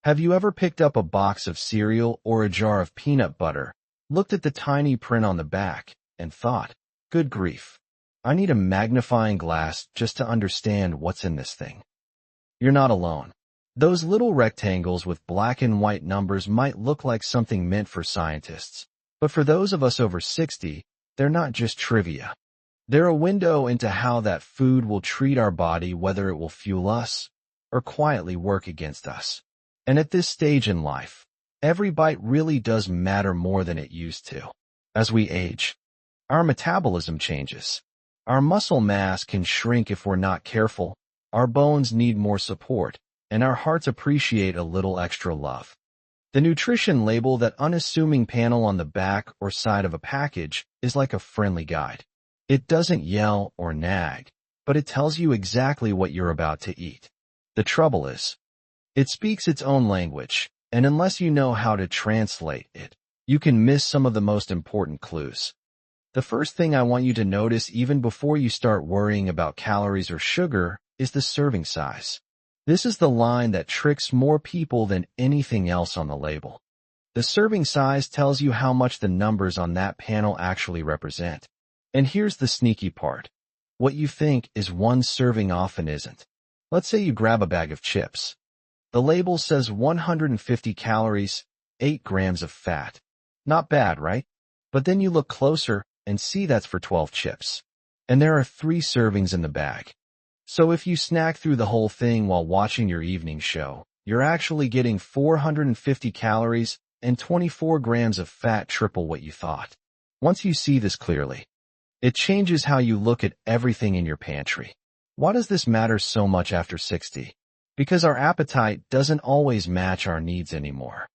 Have you ever picked up a box of cereal or a jar of peanut butter, looked at the tiny print on the back, and thought, good grief, I need a magnifying glass just to understand what's in this thing? You're not alone. Those little rectangles with black and white numbers might look like something meant for scientists, but for those of us over 60, they're not just trivia. They're a window into how that food will treat our body, whether it will fuel us or quietly work against us. And at this stage in life, every bite really does matter more than it used to. As we age, our metabolism changes. Our muscle mass can shrink if we're not careful, our bones need more support, and our hearts appreciate a little extra love. The nutrition label, that unassuming panel on the back or side of a package, is like a friendly guide. It doesn't yell or nag, but it tells you exactly what you're about to eat. The trouble is, it speaks its own language, and unless you know how to translate it, you can miss some of the most important clues. The first thing I want you to notice, even before you start worrying about calories or sugar, is the serving size. This is the line that tricks more people than anything else on the label. The serving size tells you how much the numbers on that panel actually represent. And here's the sneaky part. What you think is one serving often isn't. Let's say you grab a bag of chips. The label says 150 calories, 8 grams of fat. Not bad, right? But then you look closer and see that's for 12 chips. And there are 3 servings in the bag. So if you snack through the whole thing while watching your evening show, you're actually getting 450 calories and 24 grams of fat, triple what you thought. Once you see this clearly, it changes how you look at everything in your pantry. Why does this matter so much after 60? Because our appetite doesn't always match our needs anymore.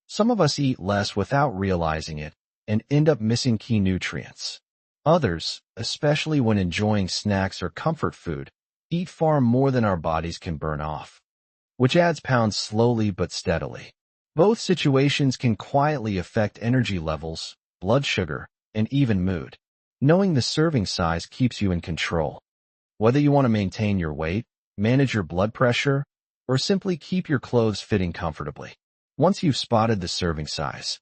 Some of us eat less without realizing it and end up missing key nutrients. Others, especially when enjoying snacks or comfort food, eat far more than our bodies can burn off, which adds pounds slowly but steadily. Both situations can quietly affect energy levels, blood sugar, and even mood. Knowing the serving size keeps you in control. Whether you want to maintain your weight, manage your blood pressure, or simply keep your clothes fitting comfortably. Once you've spotted the serving size,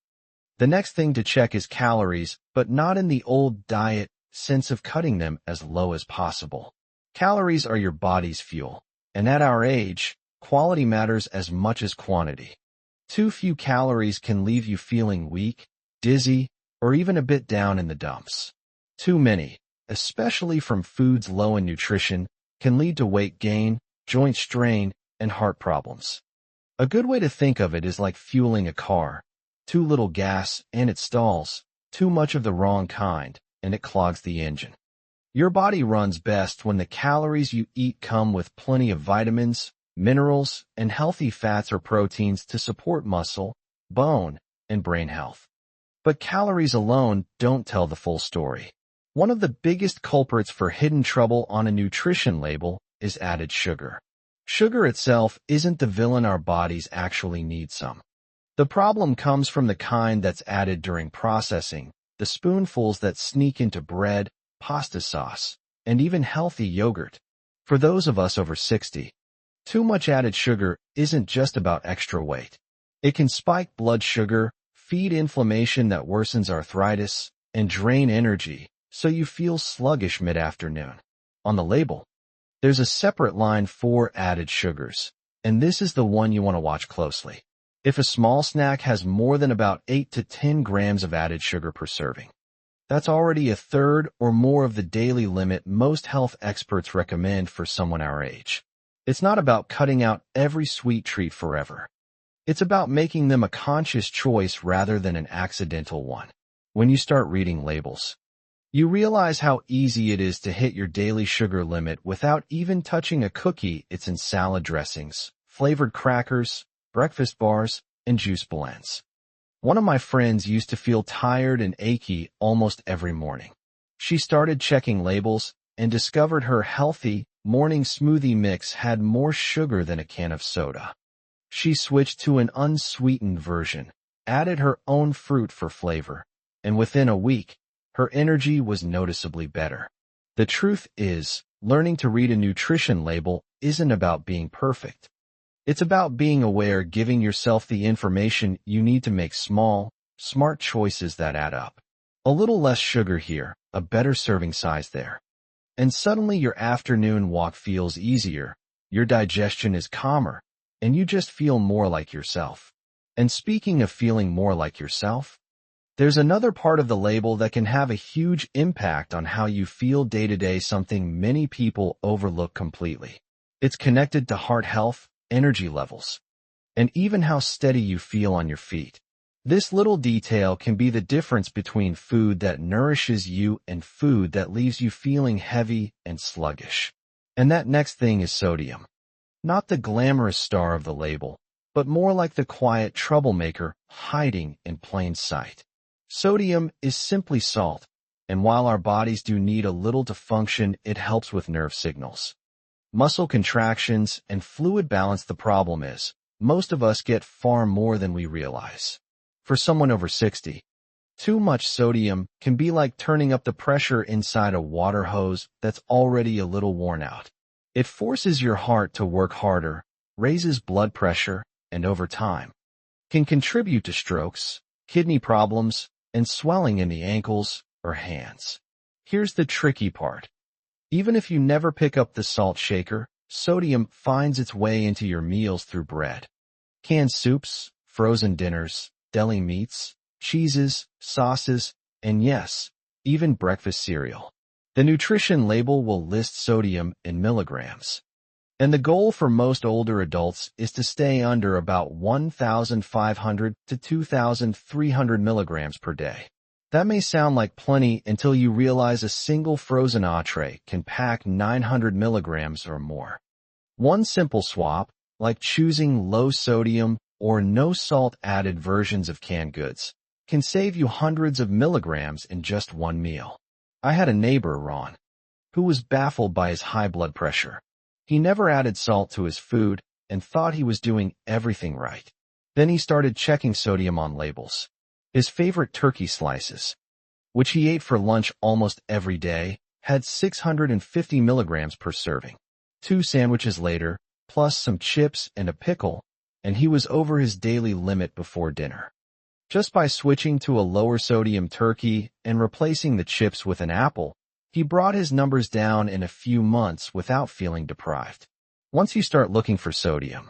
the next thing to check is calories, but not in the old diet sense of cutting them as low as possible. Calories are your body's fuel, and at our age, quality matters as much as quantity. Too few calories can leave you feeling weak, dizzy, or even a bit down in the dumps. Too many, especially from foods low in nutrition, can lead to weight gain, joint strain, and heart problems. A good way to think of it is like fueling a car. Too little gas, and it stalls. Too much of the wrong kind, and it clogs the engine. Your body runs best when the calories you eat come with plenty of vitamins, minerals, and healthy fats or proteins to support muscle, bone, and brain health. But calories alone don't tell the full story. One of the biggest culprits for hidden trouble on a nutrition label is added sugar. Sugar itself isn't the villain, our bodies actually need some. The problem comes from the kind that's added during processing, the spoonfuls that sneak into bread, pasta sauce, and even healthy yogurt. For those of us over 60, too much added sugar isn't just about extra weight. It can spike blood sugar, feed inflammation that worsens arthritis, and drain energy, so you feel sluggish mid-afternoon. On the label, there's a separate line for added sugars, and this is the one you want to watch closely. If a small snack has more than about 8 to 10 grams of added sugar per serving, that's already a third or more of the daily limit most health experts recommend for someone our age. It's not about cutting out every sweet treat forever. It's about making them a conscious choice rather than an accidental one. When you start reading labels, you realize how easy it is to hit your daily sugar limit without even touching a cookie. It's in salad dressings, flavored crackers, breakfast bars, and juice blends. One of my friends used to feel tired and achy almost every morning. She started checking labels and discovered her healthy morning smoothie mix had more sugar than a can of soda. She switched to an unsweetened version, added her own fruit for flavor, and within a week, her energy was noticeably better. The truth is, learning to read a nutrition label isn't about being perfect. It's about being aware, giving yourself the information you need to make small, smart choices that add up. A little less sugar here, a better serving size there. And suddenly your afternoon walk feels easier, your digestion is calmer, and you just feel more like yourself. And speaking of feeling more like yourself, there's another part of the label that can have a huge impact on how you feel day to day, something many people overlook completely. It's connected to heart health, energy levels, and even how steady you feel on your feet. This little detail can be the difference between food that nourishes you and food that leaves you feeling heavy and sluggish. And that next thing is sodium. Not the glamorous star of the label, but more like the quiet troublemaker hiding in plain sight. Sodium is simply salt, and while our bodies do need a little to function, it helps with nerve signals, muscle contractions, and fluid balance. The problem is, most of us get far more than we realize. For someone over 60, too much sodium can be like turning up the pressure inside a water hose that's already a little worn out. It forces your heart to work harder, raises blood pressure, and over time, can contribute to strokes, kidney problems, and swelling in the ankles or hands. Here's the tricky part. Even if you never pick up the salt shaker, sodium finds its way into your meals through bread, canned soups, frozen dinners, deli meats, cheeses, sauces, and yes, even breakfast cereal. The nutrition label will list sodium in milligrams. And the goal for most older adults is to stay under about 1,500 to 2,300 milligrams per day. That may sound like plenty until you realize a single frozen entree can pack 900 milligrams or more. One simple swap, like choosing low sodium or no salt added versions of canned goods, can save you hundreds of milligrams in just one meal. I had a neighbor, Ron, who was baffled by his high blood pressure. He never added salt to his food and thought he was doing everything right. Then he started checking sodium on labels. His favorite turkey slices, which he ate for lunch almost every day, had 650 milligrams per serving. 2 sandwiches later, plus some chips and a pickle, and he was over his daily limit before dinner. Just by switching to a lower sodium turkey and replacing the chips with an apple, he brought his numbers down in a few months without feeling deprived. Once you start looking for sodium,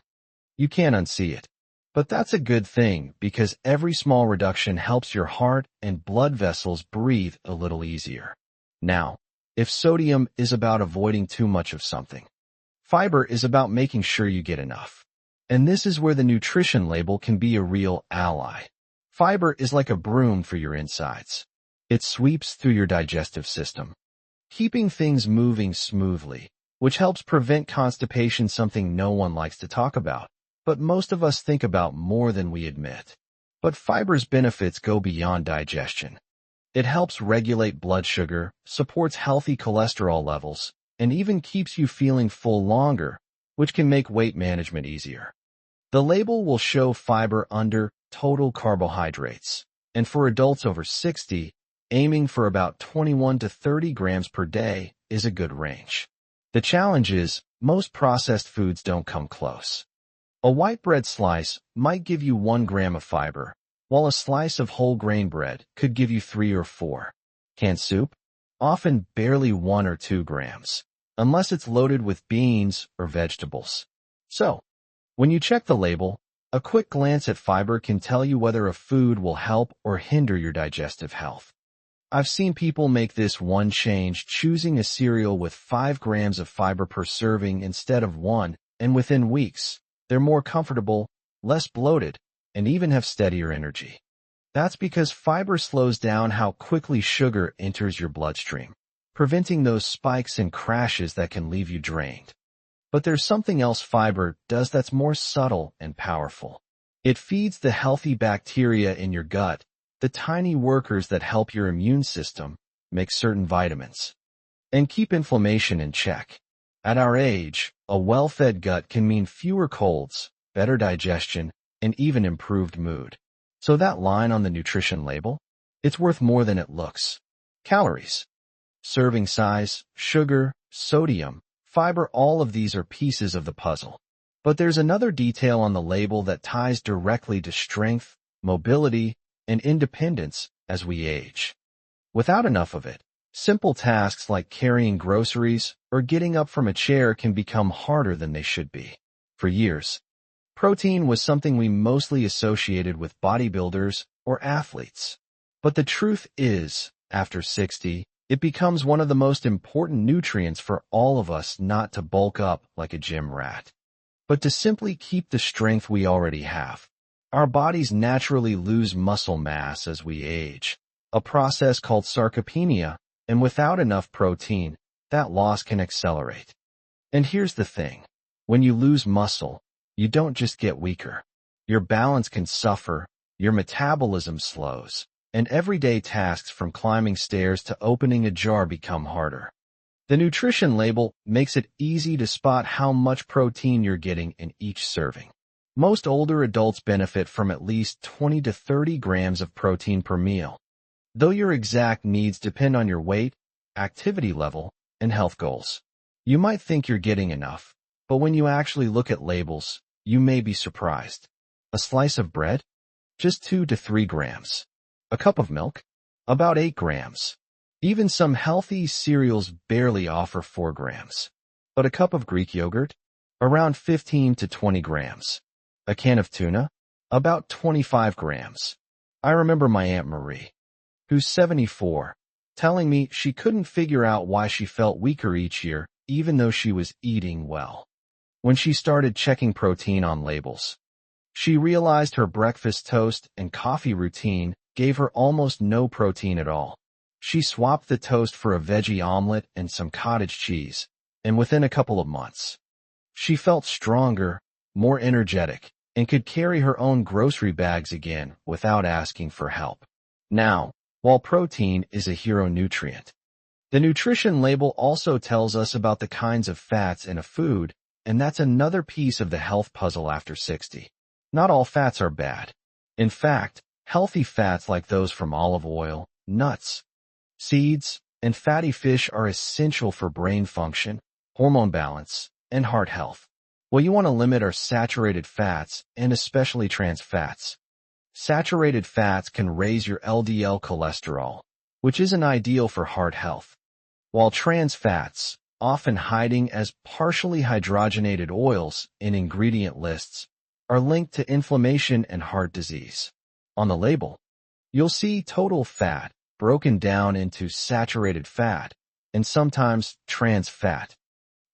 you can't unsee it. But that's a good thing because every small reduction helps your heart and blood vessels breathe a little easier. Now, if sodium is about avoiding too much of something, fiber is about making sure you get enough. And this is where the nutrition label can be a real ally. Fiber is like a broom for your insides. It sweeps through your digestive system, keeping things moving smoothly, which helps prevent constipation, something no one likes to talk about, but most of us think about more than we admit. But fiber's benefits go beyond digestion. It helps regulate blood sugar, supports healthy cholesterol levels, and even keeps you feeling full longer, which can make weight management easier. The label will show fiber under total carbohydrates, and for adults over 60, aiming for about 21 to 30 grams per day is a good range. The challenge is, most processed foods don't come close. A white bread slice might give you 1 gram of fiber, while a slice of whole grain bread could give you 3 or 4. Canned soup? Often barely 1 or 2 grams, unless it's loaded with beans or vegetables. So, when you check the label, a quick glance at fiber can tell you whether a food will help or hinder your digestive health. I've seen people make this one change, choosing a cereal with 5 grams of fiber per serving instead of 1, and within weeks, they're more comfortable, less bloated, and even have steadier energy. That's because fiber slows down how quickly sugar enters your bloodstream, preventing those spikes and crashes that can leave you drained. But there's something else fiber does that's more subtle and powerful. It feeds the healthy bacteria in your gut, the tiny workers that help your immune system make certain vitamins and keep inflammation in check. At our age, a well-fed gut can mean fewer colds, better digestion, and even improved mood. So that line on the nutrition label, it's worth more than it looks. Calories, serving size, sugar, sodium, fiber, all of these are pieces of the puzzle. But there's another detail on the label that ties directly to strength, mobility, and independence as we age. Without enough of it, simple tasks like carrying groceries or getting up from a chair can become harder than they should be. For years, protein was something we mostly associated with bodybuilders or athletes. But the truth is, after 60, it becomes one of the most important nutrients for all of us, not to bulk up like a gym rat, but to simply keep the strength we already have. Our bodies naturally lose muscle mass as we age, a process called sarcopenia, and without enough protein, that loss can accelerate. And here's the thing. When you lose muscle, you don't just get weaker. Your balance can suffer, your metabolism slows, and everyday tasks from climbing stairs to opening a jar become harder. The nutrition label makes it easy to spot how much protein you're getting in each serving. Most older adults benefit from at least 20 to 30 grams of protein per meal, though your exact needs depend on your weight, activity level, and health goals. You might think you're getting enough, but when you actually look at labels, you may be surprised. A slice of bread? Just 2 to 3 grams. A cup of milk? About 8 grams. Even some healthy cereals barely offer 4 grams. But a cup of Greek yogurt? Around 15 to 20 grams. A can of tuna? About 25 grams. I remember my Aunt Marie, who's 74, telling me she couldn't figure out why she felt weaker each year, even though she was eating well. When she started checking protein on labels, she realized her breakfast toast and coffee routine gave her almost no protein at all. She swapped the toast for a veggie omelet and some cottage cheese, and within a couple of months, she felt stronger, more energetic, and could carry her own grocery bags again without asking for help. Now, while protein is a hero nutrient, the nutrition label also tells us about the kinds of fats in a food, and that's another piece of the health puzzle after 60. Not all fats are bad. In fact, healthy fats like those from olive oil, nuts, seeds, and fatty fish are essential for brain function, hormone balance, and heart health. What you want to limit are saturated fats, and especially trans fats. Saturated fats can raise your LDL cholesterol, which isn't ideal for heart health, while trans fats, often hiding as partially hydrogenated oils in ingredient lists, are linked to inflammation and heart disease. On the label, you'll see total fat broken down into saturated fat and sometimes trans fat.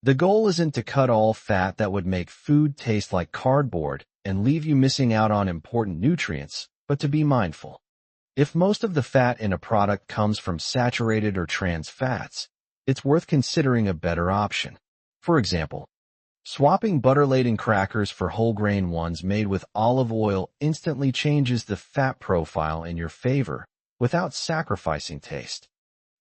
The goal isn't to cut all fat that would make food taste like cardboard and leave you missing out on important nutrients, but to be mindful. If most of the fat in a product comes from saturated or trans fats, it's worth considering a better option. For example, swapping butter-laden crackers for whole-grain ones made with olive oil instantly changes the fat profile in your favor without sacrificing taste.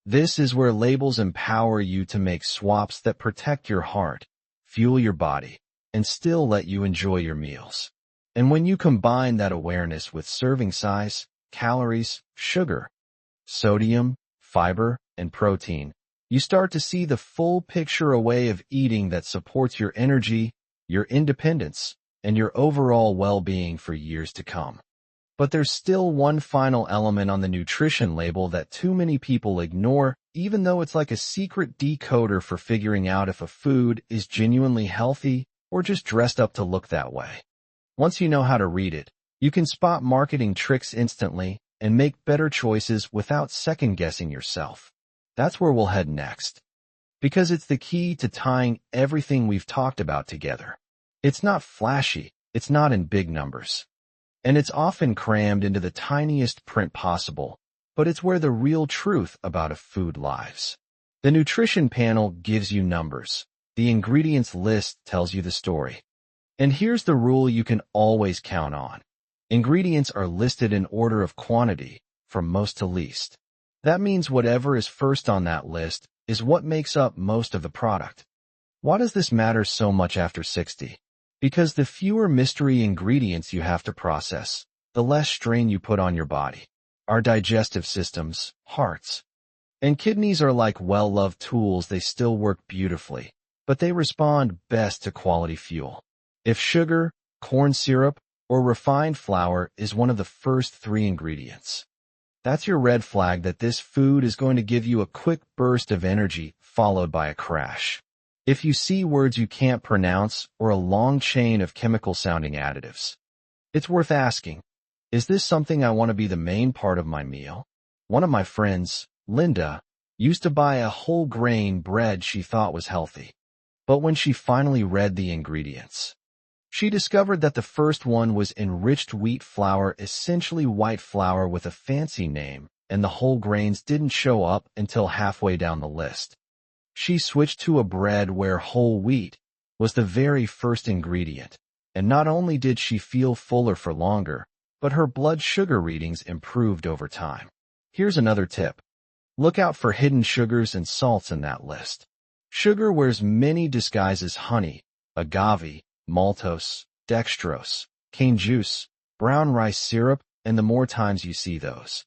This is where labels empower you to make swaps that protect your heart, fuel your body, and still let you enjoy your meals. And when you combine that awareness with serving size, calories, sugar, sodium, fiber, and protein, you start to see the full picture, a way of eating that supports your energy, your independence, and your overall well-being for years to come. But there's still one final element on the nutrition label that too many people ignore, even though it's like a secret decoder for figuring out if a food is genuinely healthy or just dressed up to look that way. Once you know how to read it, you can spot marketing tricks instantly and make better choices without second-guessing yourself. That's where we'll head next, because it's the key to tying everything we've talked about together. It's not flashy, it's not in big numbers, and it's often crammed into the tiniest print possible, but it's where the real truth about a food lies. The nutrition panel gives you numbers. The ingredients list tells you the story. And here's the rule you can always count on. Ingredients are listed in order of quantity, from most to least. That means whatever is first on that list is what makes up most of the product. Why does this matter so much after 60? Because the fewer mystery ingredients you have to process, the less strain you put on your body. Our digestive systems, hearts, and kidneys are like well-loved tools. They still work beautifully, but they respond best to quality fuel. If sugar, corn syrup, or refined flour is one of the first three ingredients, that's your red flag that this food is going to give you a quick burst of energy followed by a crash. If you see words you can't pronounce or a long chain of chemical-sounding additives, it's worth asking, is this something I want to be the main part of my meal? One of my friends, Linda, used to buy a whole grain bread she thought was healthy. But when she finally read the ingredients, she discovered that the first one was enriched wheat flour, essentially white flour with a fancy name, and the whole grains didn't show up until halfway down the list. She switched to a bread where whole wheat was the very first ingredient, and not only did she feel fuller for longer, but her blood sugar readings improved over time. Here's another tip. Look out for hidden sugars and salts in that list. Sugar wears many disguises: honey, agave, maltose, dextrose, cane juice, brown rice syrup, and the more times you see those,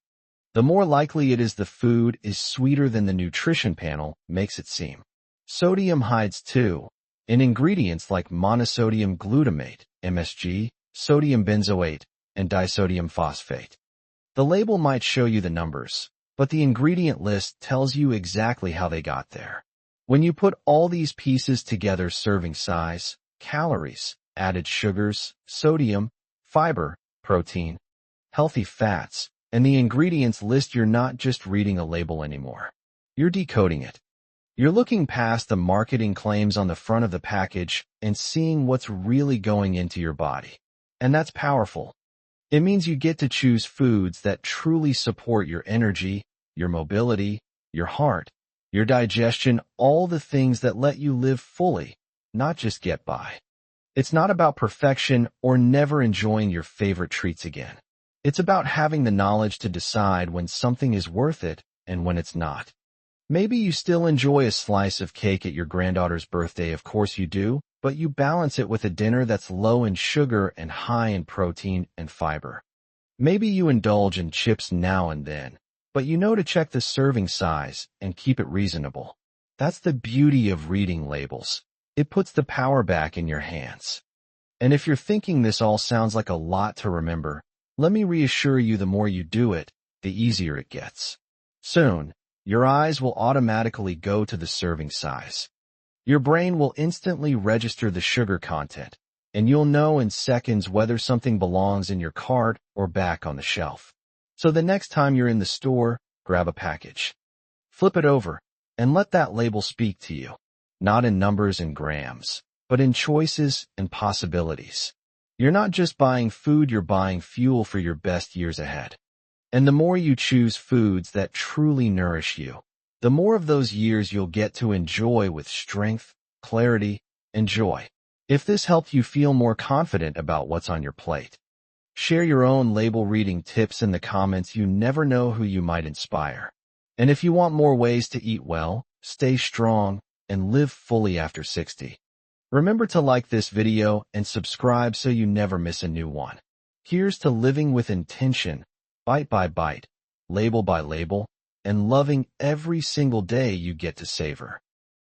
the more likely it is the food is sweeter than the nutrition panel makes it seem. Sodium hides too, in ingredients like monosodium glutamate, MSG, sodium benzoate, and disodium phosphate. The label might show you the numbers, but the ingredient list tells you exactly how they got there. When you put all these pieces together: serving size, calories, added sugars, sodium, fiber, protein, healthy fats, and the ingredients list, you're not just reading a label anymore. You're decoding it. You're looking past the marketing claims on the front of the package and seeing what's really going into your body. And that's powerful. It means you get to choose foods that truly support your energy, your mobility, your heart, your digestion, all the things that let you live fully, not just get by. It's not about perfection or never enjoying your favorite treats again. It's about having the knowledge to decide when something is worth it and when it's not. Maybe you still enjoy a slice of cake at your granddaughter's birthday, of course you do, but you balance it with a dinner that's low in sugar and high in protein and fiber. Maybe you indulge in chips now and then, but you know to check the serving size and keep it reasonable. That's the beauty of reading labels. It puts the power back in your hands. And if you're thinking this all sounds like a lot to remember, let me reassure you, the more you do it, the easier it gets. Soon, your eyes will automatically go to the serving size. Your brain will instantly register the sugar content, and you'll know in seconds whether something belongs in your cart or back on the shelf. So the next time you're in the store, grab a package. Flip it over, and let that label speak to you. Not in numbers and grams, but in choices and possibilities. You're not just buying food, you're buying fuel for your best years ahead. And the more you choose foods that truly nourish you, the more of those years you'll get to enjoy with strength, clarity, and joy. If this helped you feel more confident about what's on your plate, share your own label reading tips in the comments. You never know who you might inspire. And if you want more ways to eat well, stay strong, and live fully after 60, remember to like this video and subscribe so you never miss a new one. Here's to living with intention, bite by bite, label by label, and loving every single day you get to savor.